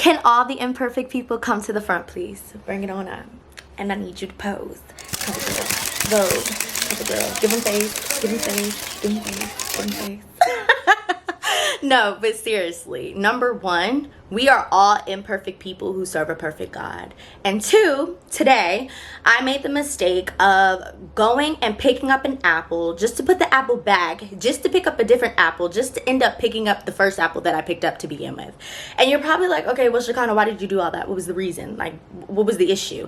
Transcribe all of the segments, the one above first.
Can all the imperfect people come to the front, please? Bring it on up. And I need you to pose. Cover girl. Vogue. Cover girl. Give them face. Give them face. Give them face. Give them face. No, but seriously, number one, we are all imperfect people who serve a perfect God. And two, today, I made the mistake of going and picking up an apple just to put the apple back, just to pick up a different apple, just to end up picking up the first apple that I picked up to begin with. And you're probably like, okay, well, Shekinah, why did you do all that? What was the reason? Like, what was the issue?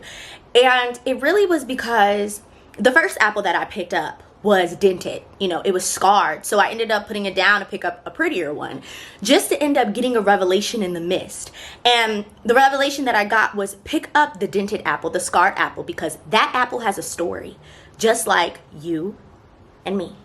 And it really was because the first apple that I picked up was dented, it was scarred. So I ended up putting it down to pick up a prettier one just to end up getting a revelation in the midst. And the revelation that I got was pick up the dented apple, the scarred apple, because that apple has a story, just like you and me.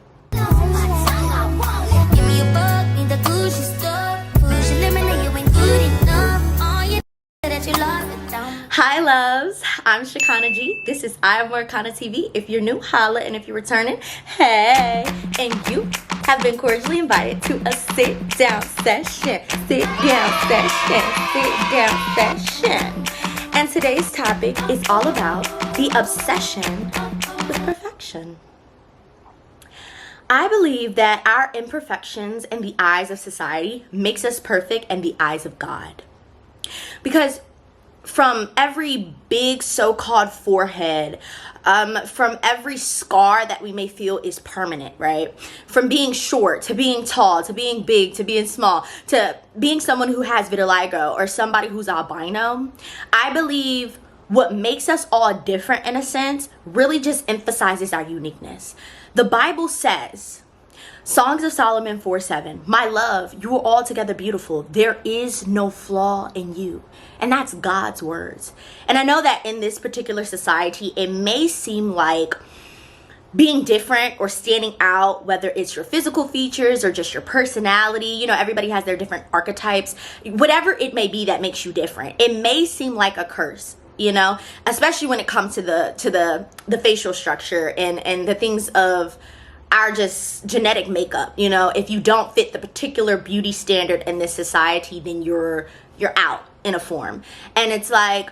Hi loves, I'm Shekinah G. This is I Am Shekinah TV. If you're new, holla, and if you're returning, hey. And you have been cordially invited to a sit down session. Sit down session. Sit down session. And today's topic is all about the obsession with perfection. I believe that our imperfections in the eyes of society makes us perfect in the eyes of God. Because from every big so-called forehead, from every scar that we may feel is permanent, right? From being short to being tall, to being big, to being small, to being someone who has vitiligo or somebody who's albino, I believe what makes us all different in a sense really just emphasizes our uniqueness. The Bible says, Songs of Solomon 4:7, my love, you are altogether beautiful. There is no flaw in you. And that's God's words. And I know that in this particular society, it may seem like being different or standing out, whether it's your physical features or just your personality, everybody has their different archetypes, whatever it may be that makes you different. It may seem like a curse, especially when it comes to the facial structure and the things of our just genetic makeup. If you don't fit the particular beauty standard in this society, then you're out in a form. And it's like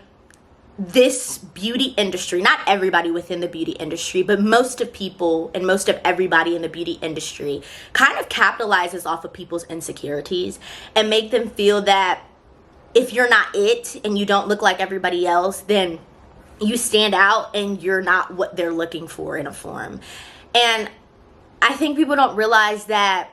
this beauty industry, not everybody within the beauty industry, but most of people and most of everybody in the beauty industry kind of capitalizes off of people's insecurities and make them feel that if you're not it and you don't look like everybody else, then you stand out and you're not what they're looking for in a form. And I think people don't realize that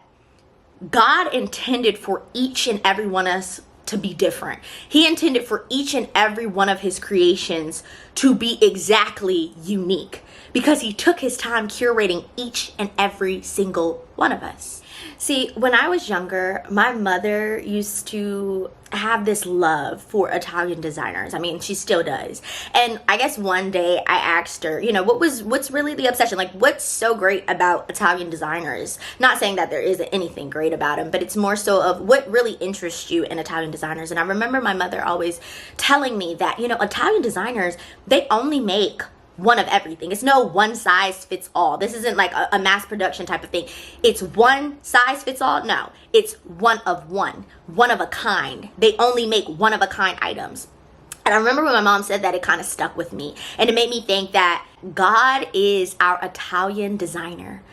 God intended for each and every one of us to be different. He intended for each and every one of his creations to be exactly unique because he took his time curating each and every single one of us. See, when I was younger, my mother used to have this love for Italian designers. I mean, she still does. And I guess one day I asked her, what's really the obsession? Like, what's so great about Italian designers? Not saying that there isn't anything great about them, but it's more so of what really interests you in Italian designers. And I remember my mother always telling me that, Italian designers, they only make one of everything. It's no one size fits all. This isn't like a mass production type of thing. It's one size fits all. No, it's one of a kind. They only make one of a kind items. And I remember when my mom said that, it kind of stuck with me. And it made me think that God is our Italian designer.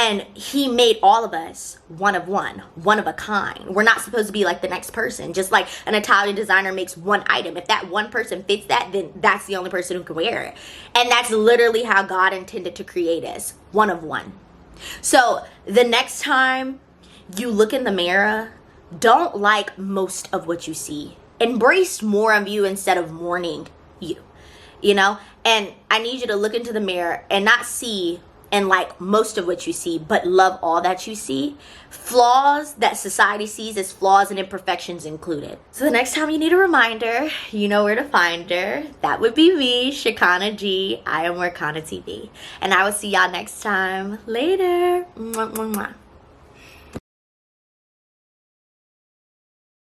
And he made all of us one of a kind. We're not supposed to be like the next person. Just like an Italian designer makes one item. If that one person fits that, then that's the only person who can wear it. And that's literally how God intended to create us. One of one. So the next time you look in the mirror, don't like most of what you see. Embrace more of you instead of mourning you. And I need you to look into the mirror and not see and like most of what you see, but love all that you see. Flaws that society sees as flaws and imperfections included. So the next time you need a reminder, you know where to find her. That would be me, Shekinah G. I Am Shekinah TV. And I will see y'all next time. Later. Mwah, mwah, mwah.